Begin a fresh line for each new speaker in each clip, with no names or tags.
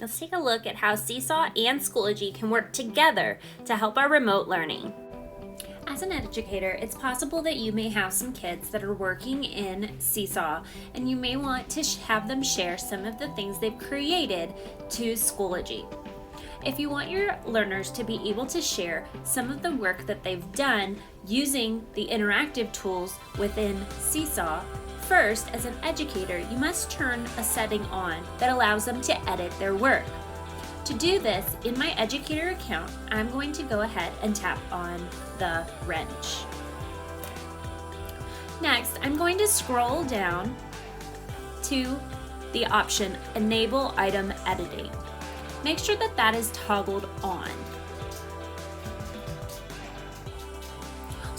let's take a look at how Seesaw and Schoology can work together to help our remote learning. As an educator, it's possible that you may have some kids that are working in Seesaw, and you may want to have them share some of the things they've created to Schoology. If you want your learners to be able to share some of the work that they've done using the interactive tools within Seesaw, first, as an educator, you must turn a setting on that allows them to edit their work. To do this, in my educator account, I'm going to go ahead and tap on the wrench. Next, I'm going to scroll down to the option Enable Item Editing. Make sure that that is toggled on.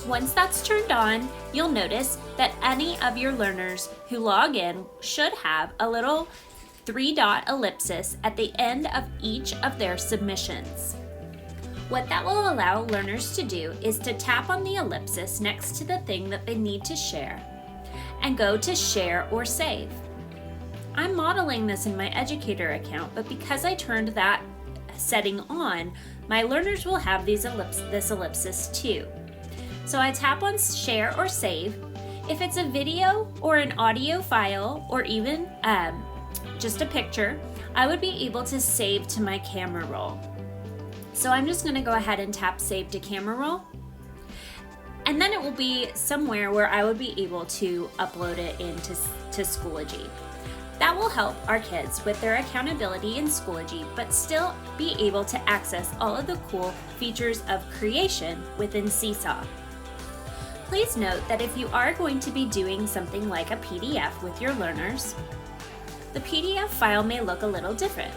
Once that's turned on, you'll notice that any of your learners who log in should have a little 3-dot ellipsis at the end of each of their submissions. What that will allow learners to do is to tap on the ellipsis next to the thing that they need to share and go to Share or Save. I'm modeling this in my educator account, but because I turned that setting on, my learners will have this ellipsis too. So I tap on Share or Save. If it's a video or an audio file or even just a picture, I would be able to save to my camera roll. So I'm just going to go ahead and tap Save to Camera Roll. And then it will be somewhere where I would be able to upload it into Schoology. That will help our kids with their accountability in Schoology, but still be able to access all of the cool features of creation within Seesaw. Please note that if you are going to be doing something like a PDF with your learners, the PDF file may look a little different.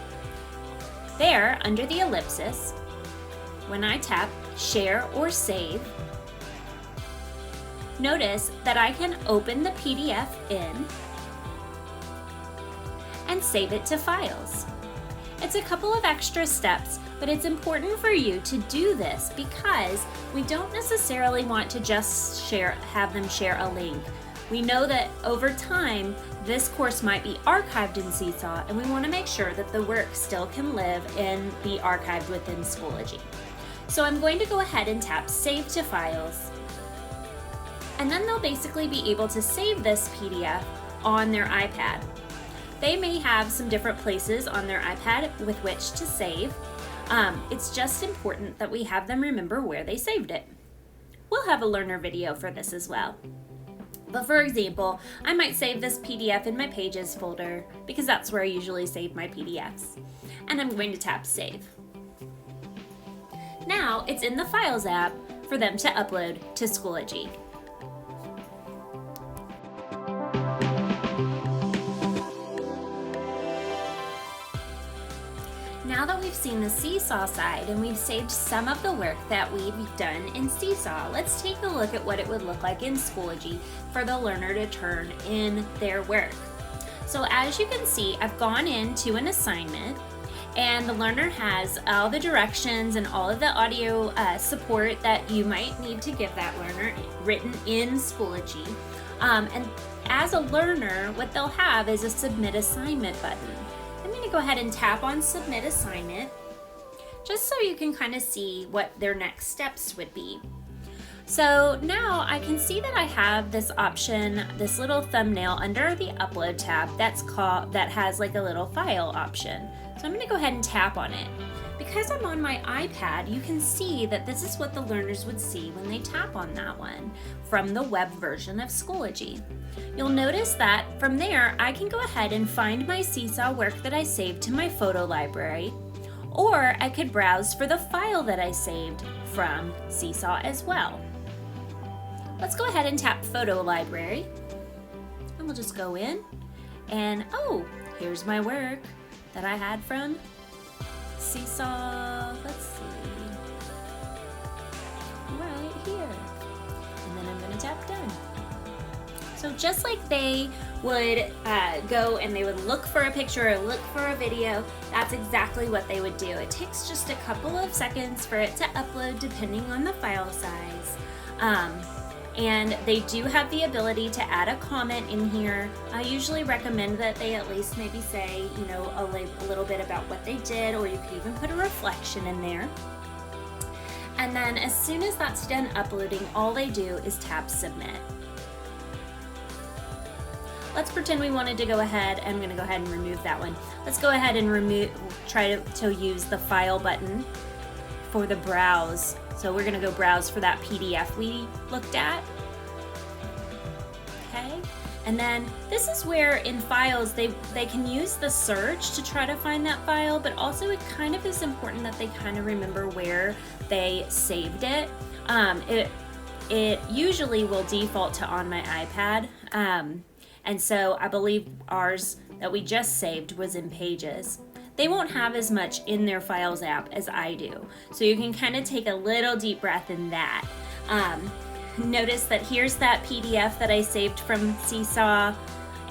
There, under the ellipsis, when I tap Share or Save, notice that I can open the PDF in and save it to files. It's a couple of extra steps, but it's important for you to do this because we don't necessarily want to just have them share a link. We know that over time, this course might be archived in Seesaw, and we want to make sure that the work still can live and be archived within Schoology. So I'm going to go ahead and tap Save to Files, and then they'll basically be able to save this PDF on their iPad. They may have some different places on their iPad with which to save. It's just important that we have them remember where they saved it. We'll have a learner video for this as well. But for example, I might save this PDF in my Pages folder because that's where I usually save my PDFs. And I'm going to tap Save. Now it's in the Files app for them to upload to Schoology. Now that we've seen the Seesaw side and we've saved some of the work that we've done in Seesaw, let's take a look at what it would look like in Schoology for the learner to turn in their work. So as you can see, I've gone into an assignment and the learner has all the directions and all of the audio support that you might need to give that learner written in Schoology. And as a learner, what they'll have is a Submit Assignment button. I'm going to go ahead and tap on Submit Assignment just so you can kind of see what their next steps would be. So now I can see that I have this option, this little thumbnail under the Upload tab that has like a little file option. So I'm going to go ahead and tap on it. Because I'm on my iPad, you can see that this is what the learners would see when they tap on that one from the web version of Schoology. You'll notice that from there, I can go ahead and find my Seesaw work that I saved to my photo library, or I could browse for the file that I saved from Seesaw as well. Let's go ahead and tap Photo Library, and we'll just go in, and oh, here's my work that I had from Seesaw, let's see, right here, and then I'm going to tap Done. So just like they would go and they would look for a picture or look for a video, that's exactly what they would do. It takes just a couple of seconds for it to upload depending on the file size. And they do have the ability to add a comment in here. I usually recommend that they at least maybe say, you know, a little bit about what they did, or you could even put a reflection in there. And then as soon as that's done uploading, all they do is tap submit. Let's pretend we wanted to go ahead, and I'm going to go ahead and remove that one. Let's go ahead and try to use the file button for the browse. So we're going to go browse for that PDF we looked at. Okay, and then this is where in files they can use the search to try to find that file, but also it kind of is important that they kind of remember where they saved it. It usually will default to on my iPad. And so I believe ours that we just saved was in Pages. They won't have as much in their Files app as I do. So you can kind of take a little deep breath in that. Notice that here's that PDF that I saved from Seesaw,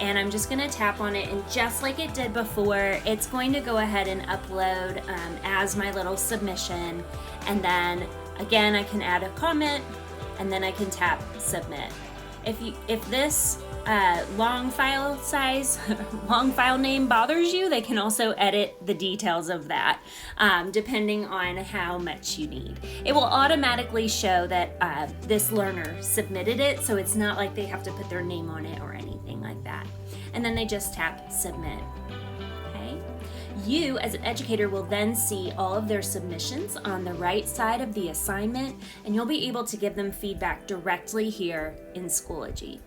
and I'm just gonna tap on it, and just like it did before, it's going to go ahead and upload as my little submission. And then again, I can add a comment, and then I can tap submit. If this long file size, long file name bothers you, they can also edit the details of that depending on how much you need. It will automatically show that this learner submitted it, so it's not like they have to put their name on it or anything like that. And then they just tap submit. Okay. You as an educator will then see all of their submissions on the right side of the assignment, and you'll be able to give them feedback directly here in Schoology.